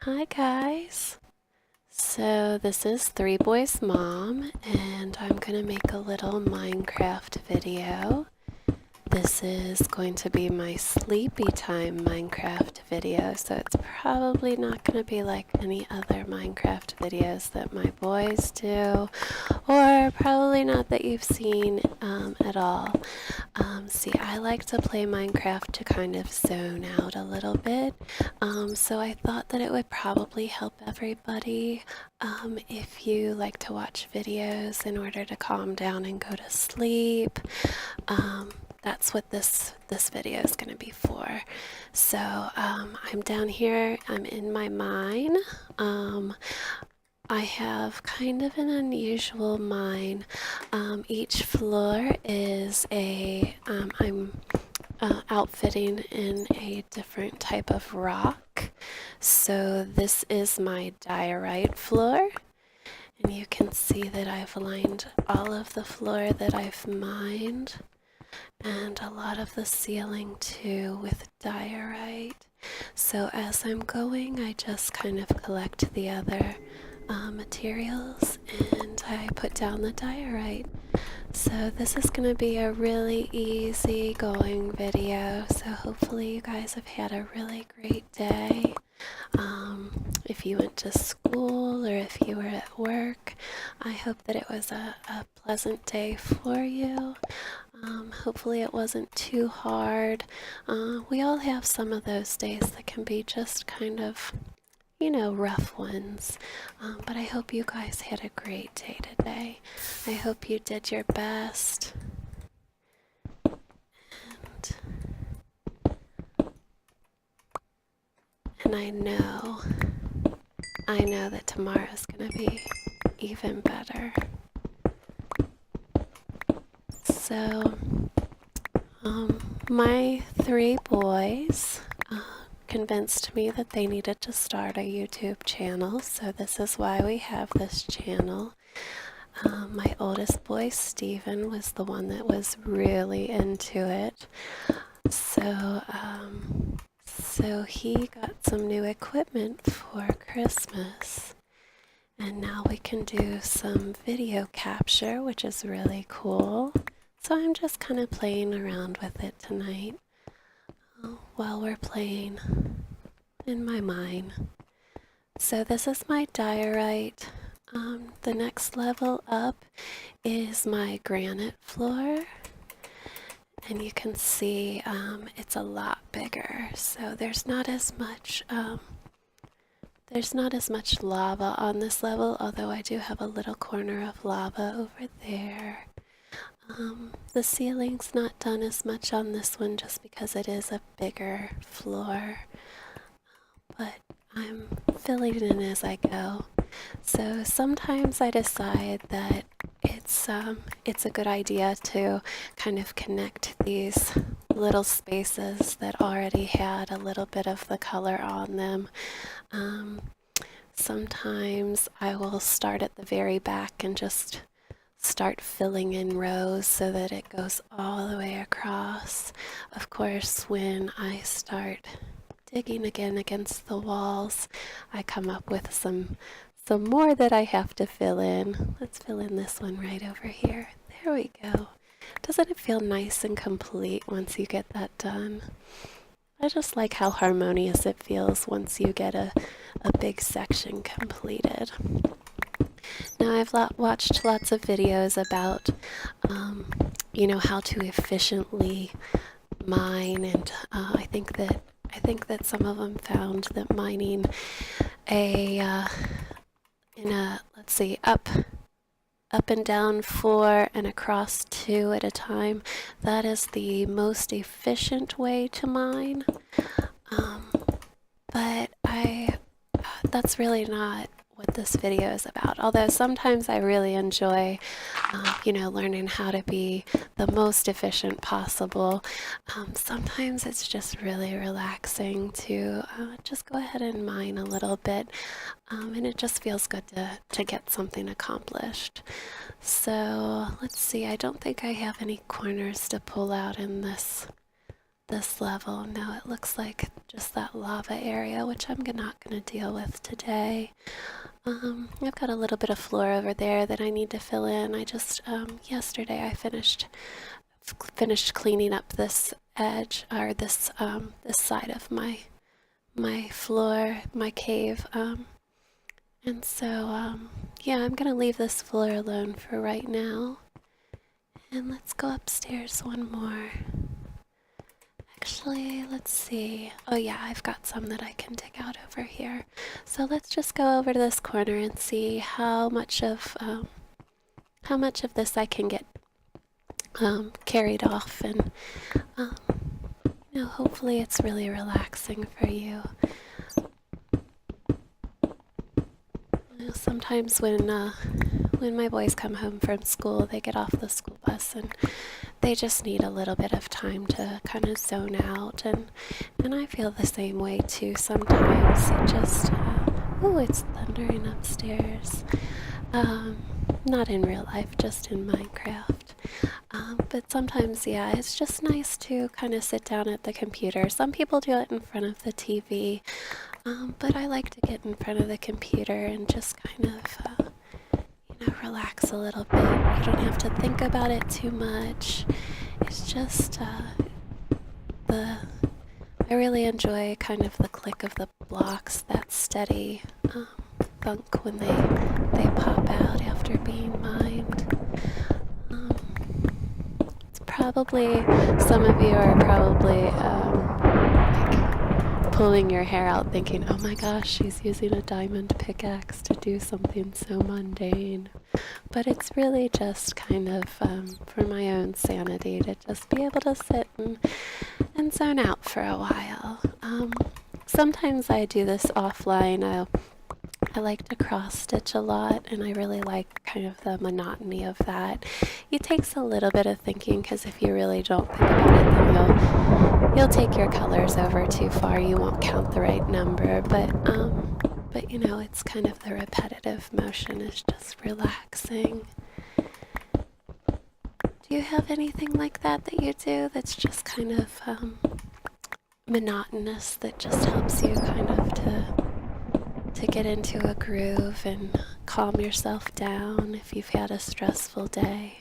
Hi guys! So this is 3BoysMom and I'm gonna make a little Minecraft video. This is going to be my sleepy time Minecraft video, so it's probably not going to be like any other Minecraft videos that my boys do, or probably not that you've seen at all. See, I like to play Minecraft to kind of zone out a little bit, so I thought that it would probably help everybody if you like to watch videos in order to calm down and go to sleep. That's what this video is going to be for. So I'm down here, I'm in my mine. I have kind of an unusual mine. Each floor is I'm outfitting in a different type of rock. So this is my diorite floor. And you can see that I've lined all of the floor that I've mined and a lot of the ceiling too with diorite. So as I'm going, I just kind of collect the other materials and I put down the diorite. So this is going to be a really easy going video, so hopefully you guys have had a really great day. If you went to school or if you were at work, I hope that it was a pleasant day for you. Hopefully it wasn't too hard. We all have some of those days that can be just kind of, rough ones. But I hope you guys had a great day today. I hope you did your best. And I know that tomorrow's gonna be even better. So, my three boys convinced me that they needed to start a YouTube channel, so this is why we have this channel. My oldest boy, Steven, was the one that was really into it. So he got some new equipment for Christmas. And now we can do some video capture, which is really cool. So I'm just kind of playing around with it tonight while we're playing in my mine. So this is my diorite. The next level up is my granite floor. And you can see it's a lot bigger. So there's not as much lava on this level, although I do have a little corner of lava over there. The ceiling's not done as much on this one just because it is a bigger floor, but I'm filling in as I go. So sometimes I decide that it's a good idea to kind of connect these little spaces that already had a little bit of the color on them. Sometimes I will start at the very back and just start filling in rows so that it goes all the way across. Of course, when I start digging again against the walls, I come up with some more that I have to fill in. Let's fill in this one right over here. There we go. Doesn't it feel nice and complete once you get that done? I just like how harmonious it feels once you get a big section completed. Now I've watched lots of videos about, how to efficiently mine, and I think that some of them found that mining let's see, up and down 4 and across 2 at a time, that is the most efficient way to mine. But that's really not what this video is about. Although sometimes I really enjoy, learning how to be the most efficient possible. Sometimes it's just really relaxing to just go ahead and mine a little bit, and it just feels good to get something accomplished. So let's see, I don't think I have any corners to pull out in this this level. No, it looks like just that lava area, which I'm not going to deal with today. I've got a little bit of floor over there that I need to fill in. I just yesterday I finished cleaning up this edge, or this side of my floor, my cave. And so yeah, I'm gonna leave this floor alone for right now. And let's go upstairs one more. Actually, let's see. Oh yeah, I've got some that I can dig out over here. So let's just go over to this corner and see how much of this I can get carried off, and hopefully it's really relaxing for you. Sometimes when my boys come home from school, they get off the school bus and they just need a little bit of time to kind of zone out, and I feel the same way too sometimes. It just it's thundering upstairs. Not in real life, just in Minecraft. But sometimes, yeah, it's just nice to kind of sit down at the computer. Some people do it in front of the TV, but I like to get in front of the computer and just kind of relax a little bit. You don't have to think about it too much. It's just I really enjoy kind of the click of the blocks, that steady thunk when they pop out after being mined. It's probably, some of you are probably like pulling your hair out thinking, oh my gosh, she's using a diamond pickaxe to do something so mundane. But it's really just kind of for my own sanity, to just be able to sit and zone out for a while. Sometimes I do this offline. I like to cross stitch a lot, and I really like kind of the monotony of that. It takes a little bit of thinking, because if you really don't think about it, then you'll take your colors over too far. You won't count the right number, but it's kind of the repetitive motion is just relaxing. Do you have anything like that you do that's just kind of monotonous, that just helps you kind of to get into a groove and calm yourself down if you've had a stressful day?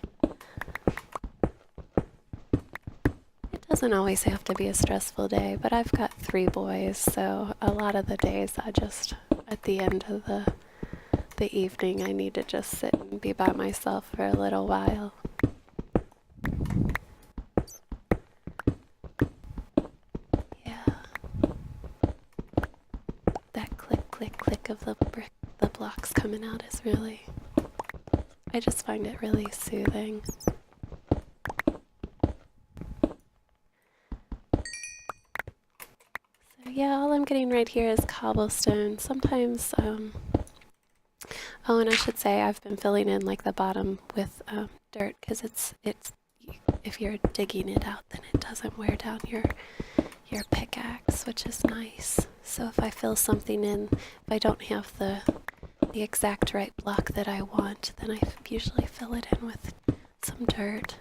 It doesn't always have to be a stressful day, but I've got 3 boys, so a lot of the days I just, at the end of the evening, I need to just sit and be by myself for a little while. Click of the blocks coming out is really, I just find it really soothing. So yeah, all I'm getting right here is cobblestone. Sometimes, oh, and I should say I've been filling in like the bottom with dirt, because it's if you're digging it out, then it doesn't wear down your pickaxe, which is nice. So if I fill something in, if I don't have the exact right block that I want, then I usually fill it in with some dirt.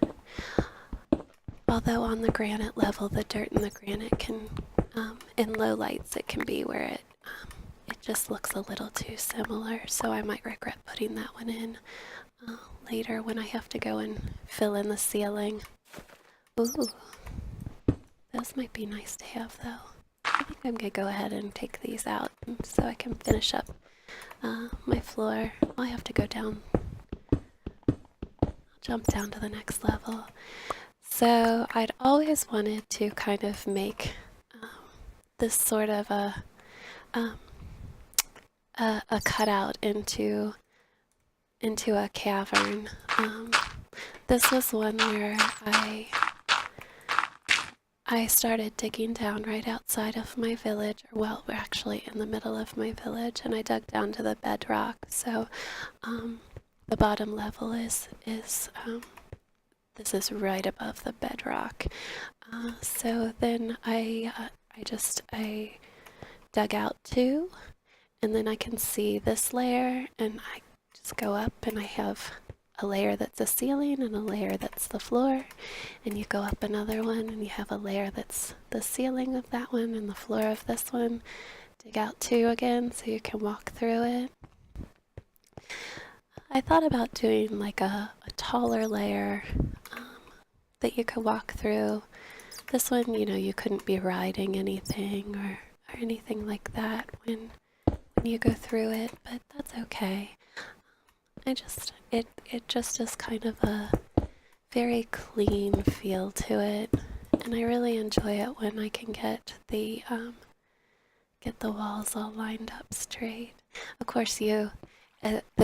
Although on the granite level, the dirt and the granite can, in low lights, it can be where it just looks a little too similar. So I might regret putting that one in later when I have to go and fill in the ceiling. Ooh. Those might be nice to have, though. I think I'm going to go ahead and take these out so I can finish up my floor. I'll have to go down. I'll jump down to the next level. So I'd always wanted to kind of make this sort of a cutout into a cavern. This was one where I started digging down right outside of my village, or well, we're actually in the middle of my village, and I dug down to the bedrock. So the bottom level is this is right above the bedrock. So then I dug out 2, and then I can see this layer, and I just go up and I have a layer that's a ceiling and a layer that's the floor, and you go up another one and you have a layer that's the ceiling of that one and the floor of this one. Dig out two again so you can walk through it. I thought about doing like a taller layer that you could walk through. This one, you know, you couldn't be riding anything or anything like that when you go through it, but that's okay. It just is kind of a very clean feel to it, and I really enjoy it when I can get the walls all lined up straight. Of course, the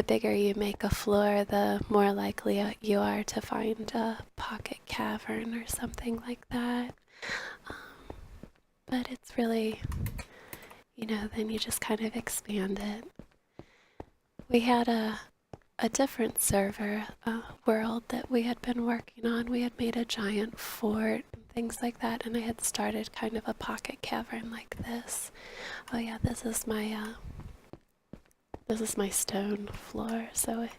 bigger you make a floor, the more likely you are to find a pocket cavern or something like that. But it's really, you know, then you just kind of expand it. We had a different server world that we had been working on. We had made a giant fort and things like that, and I had started kind of a pocket cavern like this. Oh yeah, this is my stone floor, so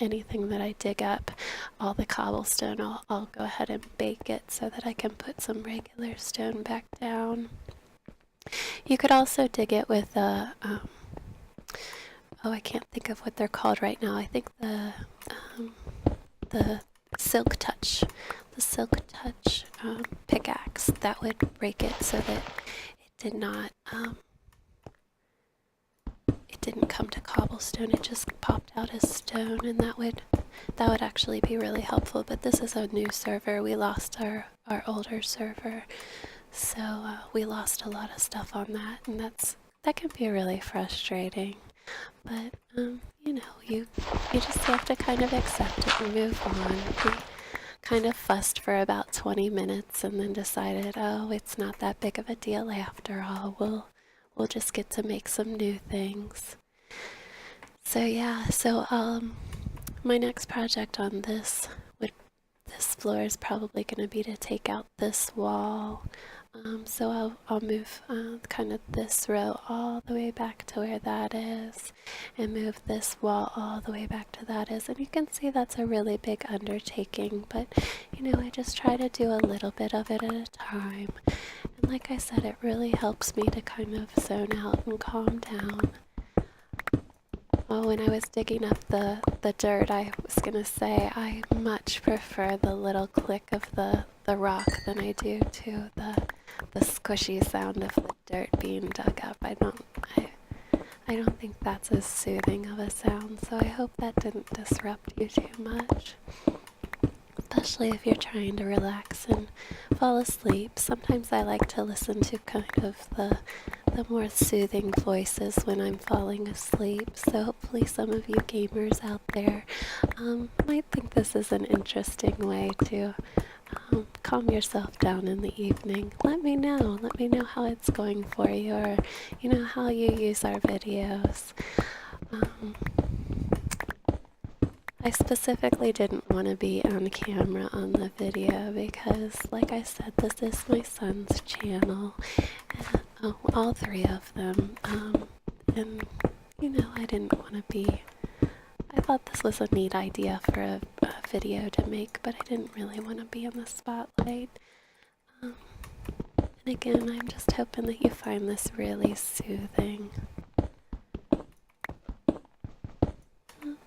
anything that I dig up, all the cobblestone, I'll go ahead and bake it so that I can put some regular stone back down. You could also dig it with a I can't think of what they're called right now. I think the silk touch, pickaxe, that would break it so that it did not, it didn't come to cobblestone. It just popped out as stone, and that would actually be really helpful. But this is a new server. We lost our older server, so we lost a lot of stuff on that, and that can be really frustrating. But you know, you just have to kind of accept it and move on. We kind of fussed for about 20 minutes and then decided, oh, it's not that big of a deal after all. We'll just get to make some new things. So yeah, my next project on this floor is probably going to be to take out this wall. So I'll move kind of this row all the way back to where that is, and move this wall all the way back to that is. And you can see that's a really big undertaking, but you know, I just try to do a little bit of it at a time. And like I said, it really helps me to kind of zone out and calm down. Oh, when I was digging up the dirt, I was gonna say I much prefer the little click of the rock than I do to the squishy sound of the dirt being dug up. I don't think that's as soothing of a sound, so I hope that didn't disrupt you too much. Especially if you're trying to relax and fall asleep. Sometimes I like to listen to kind of the more soothing voices when I'm falling asleep. So hopefully some of you gamers out there might think this is an interesting way to calm yourself down in the evening. Let me know how it's going for you, or you know, how you use our videos. I specifically didn't want to be on camera on the video because, like I said, this is my son's channel, and, all three of them, and you know, I didn't want to be, I thought this was a neat idea for a video to make, but I didn't really want to be in the spotlight. And again, I'm just hoping that you find this really soothing.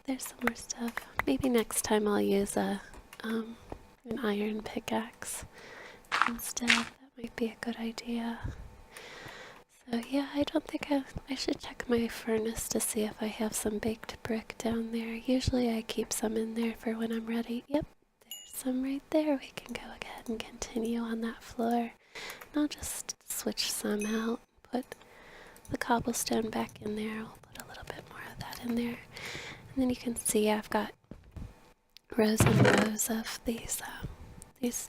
There's some more stuff. Maybe next time I'll use an iron pickaxe instead. That might be a good idea. So yeah, I don't think I should check my furnace to see if I have some baked brick down there. Usually I keep some in there for when I'm ready. Yep, there's some right there. We can go ahead and continue on that floor. And I'll just switch some out, put the cobblestone back in there. I'll put a little bit more of that in there. And then you can see I've got rows and rows of these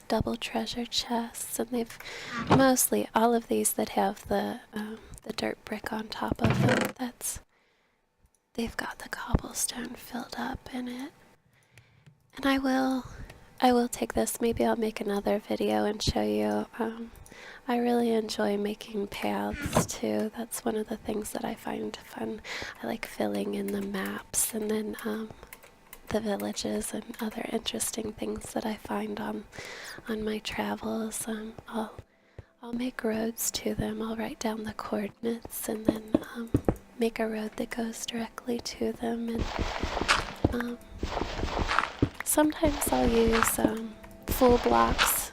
double treasure chests, and they've mostly all of these that have the dirt brick on top of them. They've got the cobblestone filled up in it. And I will take this. Maybe I'll make another video and show you. I really enjoy making paths too. That's one of the things that I find fun. I like filling in the maps and then the villages and other interesting things that I find on my travels. I'll make roads to them. I'll write down the coordinates and then make a road that goes directly to them. And sometimes I'll use full blocks,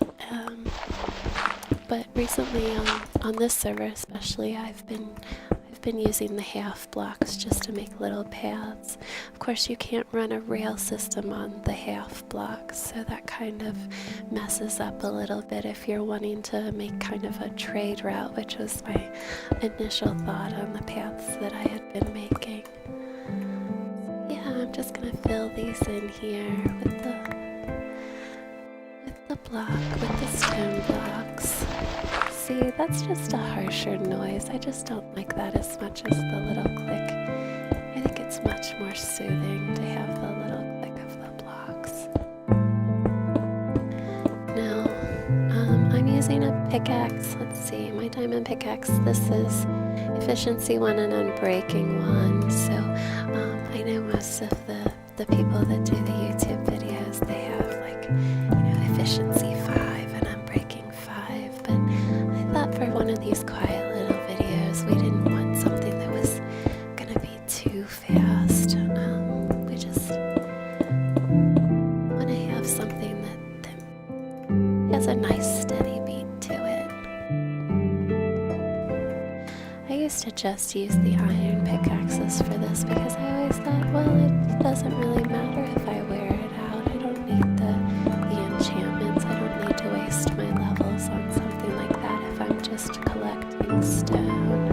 but recently on this server especially, I've been using the half blocks just to make little paths. Of course, you can't run a rail system on the half blocks, so that kind of messes up a little bit if you're wanting to make kind of a trade route, which was my initial thought on the paths that I had been making. So yeah, I'm just gonna fill these in here with the stone blocks. See, that's just a harsher noise. I just don't like that as much as the little click. I think it's much more soothing to have the little click of the blocks. Now, I'm using a pickaxe. Let's see, my diamond pickaxe. This is efficiency 1 and unbreaking 1. So I know most of the people that do the YouTube videos, they have like, efficiency 5 and unbreaking 5, but I thought for one of these quiet little videos we didn't want something that was gonna be too fast. We just want to have something that has a nice steady beat to it. I used to just use the iron pickaxes for this because I always thought, well, it doesn't really matter if I wear it out. I don't need the enchantments. I don't need to waste my levels on something like that if I'm just collecting stone.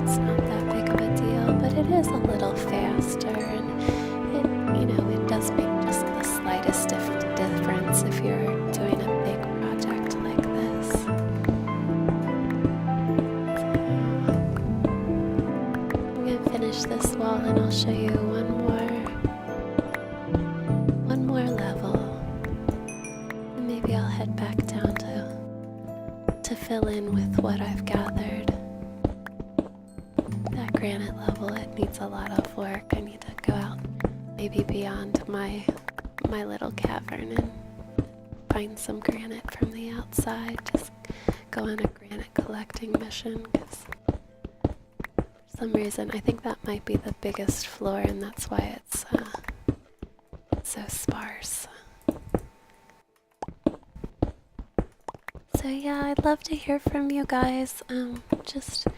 It's not that big of a deal, but it is a little faster, and it does make just the slightest difference if you're doing a big project like this. I'm gonna finish this wall and I'll show you one more level. And maybe I'll head back down to fill in with what I've gathered. That granite level, it needs a lot of work. I need to go out maybe beyond my little cavern and find some granite from the outside. Just go on a granite collecting mission because for some reason I think that might be the biggest floor, and that's why it's so sparse. So yeah, I'd love to hear from you guys. Just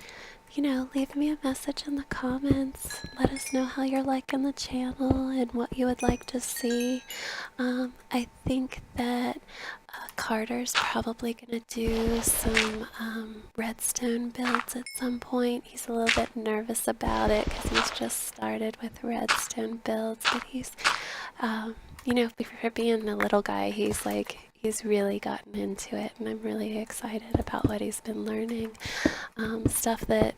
leave me a message in the comments. Let us know how you're liking the channel and what you would like to see. I think that Carter's probably gonna do some redstone builds at some point. He's a little bit nervous about it because he's just started with redstone builds, but he's for being a little guy, he's really gotten into it, and I'm really excited about what he's been learning. Stuff that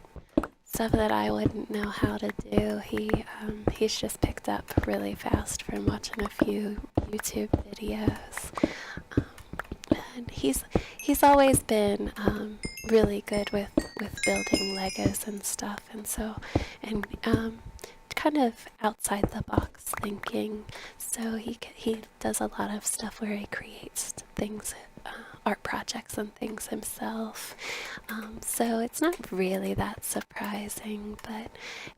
I wouldn't know how to do. He's just picked up really fast from watching a few YouTube videos. And he's always been really good with building Legos and stuff, and kind of outside the box thinking. So he does a lot of stuff where he creates things, art projects and things himself. So it's not really that surprising, but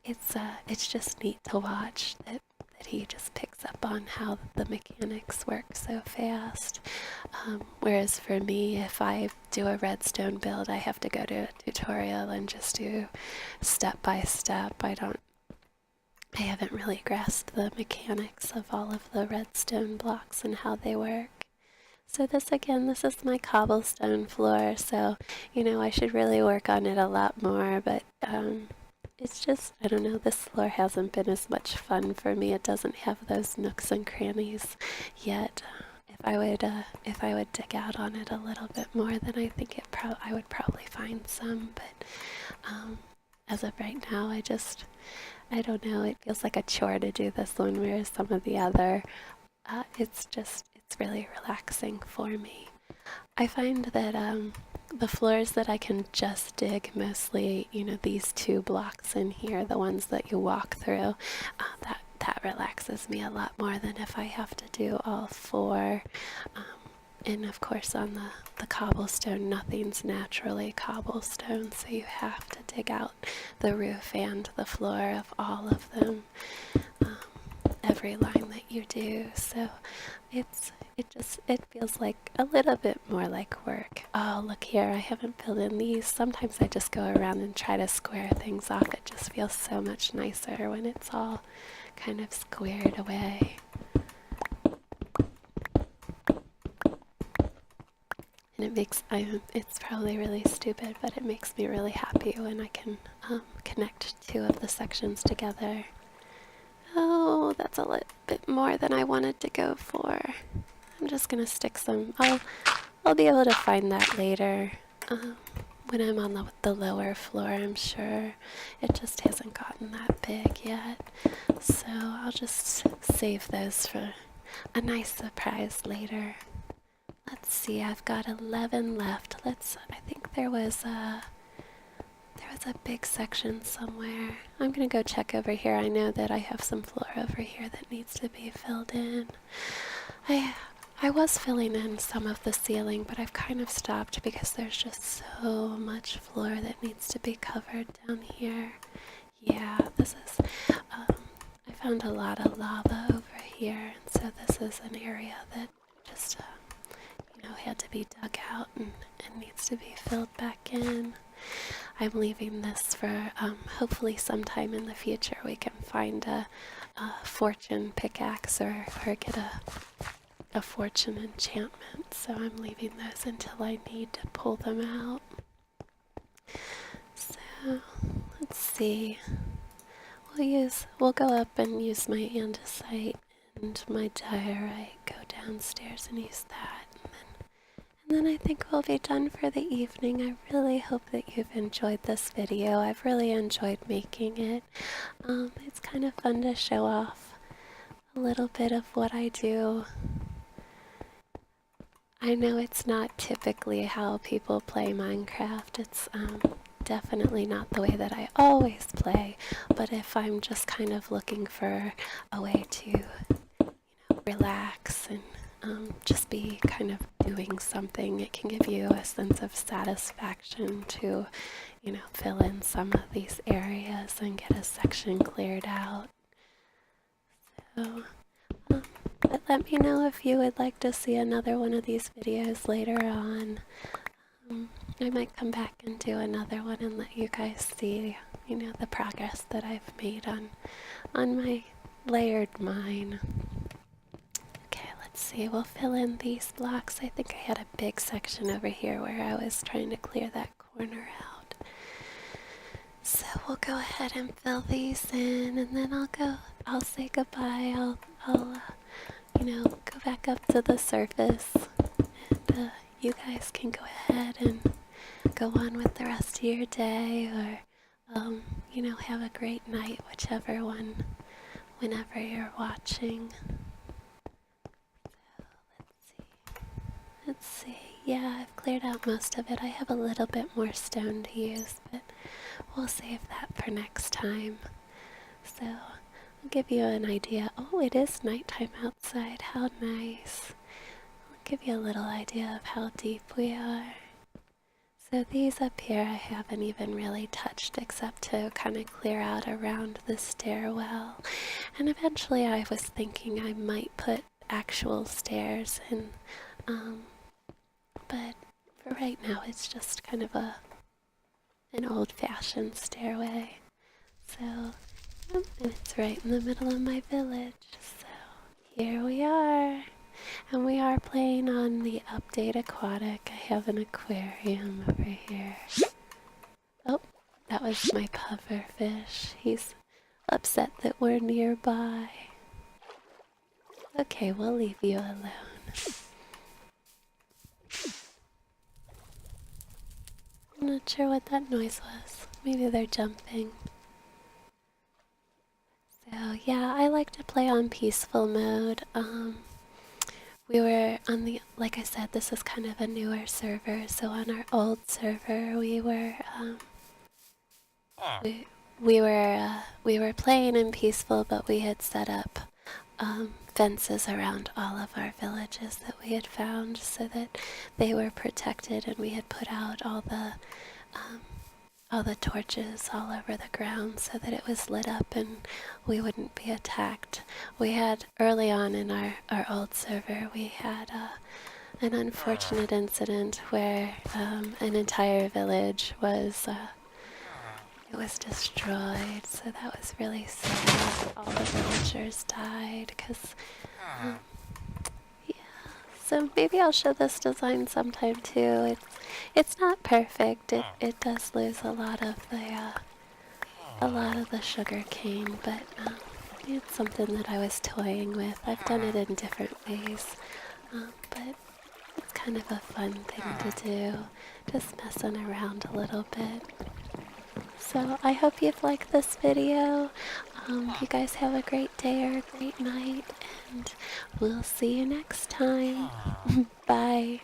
it's just neat to watch that he just picks up on how the mechanics work so fast. Whereas for me, if I do a redstone build, I have to go to a tutorial and just do step by step. I haven't really grasped the mechanics of all of the redstone blocks and how they work. So this is my cobblestone floor, so I should really work on it a lot more, but it's just, I don't know, this floor hasn't been as much fun for me. It doesn't have those nooks and crannies yet. If I would dig out on it a little bit more, then I think I would probably find some, but as of right now, I don't know, it feels like a chore to do this one, whereas some of the other, it's really relaxing for me. I find that the floors that I can just dig, mostly, these 2 blocks in here, the ones that you walk through, that that relaxes me a lot more than if I have to do all four. Um, and of course on the cobblestone, nothing's naturally cobblestone, so you have to dig out the roof and the floor of all of them, every line that you do. So it feels like a little bit more like work. Oh, look here, I haven't filled in these. Sometimes I just go around and try to square things off. It just feels so much nicer when it's all kind of squared away. And it's probably really stupid, but it makes me really happy when I can connect two of the sections together. Oh, that's a little bit more than I wanted to go for. I'm just gonna stick some. I'll be able to find that later when I'm on the lower floor. I'm sure it just hasn't gotten that big yet, so I'll just save those for a nice surprise later. Let's see, I've got 11 left. I think there was a big section somewhere. I'm gonna go check over here. I know that I have some floor over here that needs to be filled in. I was filling in some of the ceiling, but I've kind of stopped because there's just so much floor that needs to be covered down here. Yeah, I found a lot of lava over here, and so this is an area that just had to be dug out and needs to be filled back in. I'm leaving this for hopefully sometime in the future we can find a fortune pickaxe or get a fortune enchantment. So I'm leaving those until I need to pull them out. So let's see. We'll go up and use my andesite and my diorite. Go downstairs and use that. And then I think we'll be done for the evening. I really hope that you've enjoyed this video. I've really enjoyed making it. It's kind of fun to show off a little bit of what I do. I know it's not typically how people play Minecraft. It's definitely not the way that I always play, but if I'm just kind of looking for a way to relax and just be kind of doing something, it can give you a sense of satisfaction to, fill in some of these areas and get a section cleared out. So, but let me know if you would like to see another one of these videos later on. I might come back and do another one and let you guys see, the progress that I've made on my layered mine. Let's see, we'll fill in these blocks. I think I had a big section over here where I was trying to clear that corner out. So we'll go ahead and fill these in, and then I'll say goodbye. I'll go back up to the surface, and you guys can go ahead and go on with the rest of your day, or, have a great night, whichever one, whenever you're watching. Let's see, yeah, I've cleared out most of it. I have a little bit more stone to use, but we'll save that for next time. So, I'll give you an idea. Oh, it is nighttime outside. How nice. I'll give you a little idea of how deep we are. So these up here I haven't even really touched except to kind of clear out around the stairwell. And eventually I was thinking I might put actual stairs in, but for right now it's just kind of an old-fashioned stairway. So, and it's right in the middle of my village. So here we are. And we are playing on the Update Aquatic. I have an aquarium over here. Oh, that was my pufferfish. He's upset that we're nearby. Okay, we'll leave you alone. I'm not sure what that noise was. Maybe they're jumping. So yeah, I like to play on peaceful mode. We were on like I said, this is kind of a newer server, so on our old server we were, we were playing in peaceful, but we had set up fences around all of our villages that we had found so that they were protected, and we had put out all the torches all over the ground so that it was lit up and we wouldn't be attacked. We had early on in our old server, we had an unfortunate incident where an entire village was it was destroyed, so that was really sad. All the villagers died because, yeah. So maybe I'll show this design sometime too. It's not perfect. It does lose a lot of the sugar cane, but it's something that I was toying with. I've done it in different ways, but it's kind of a fun thing to do. Just messing around a little bit. So I hope you've liked this video. You guys have a great day or a great night, and we'll see you next time. Bye.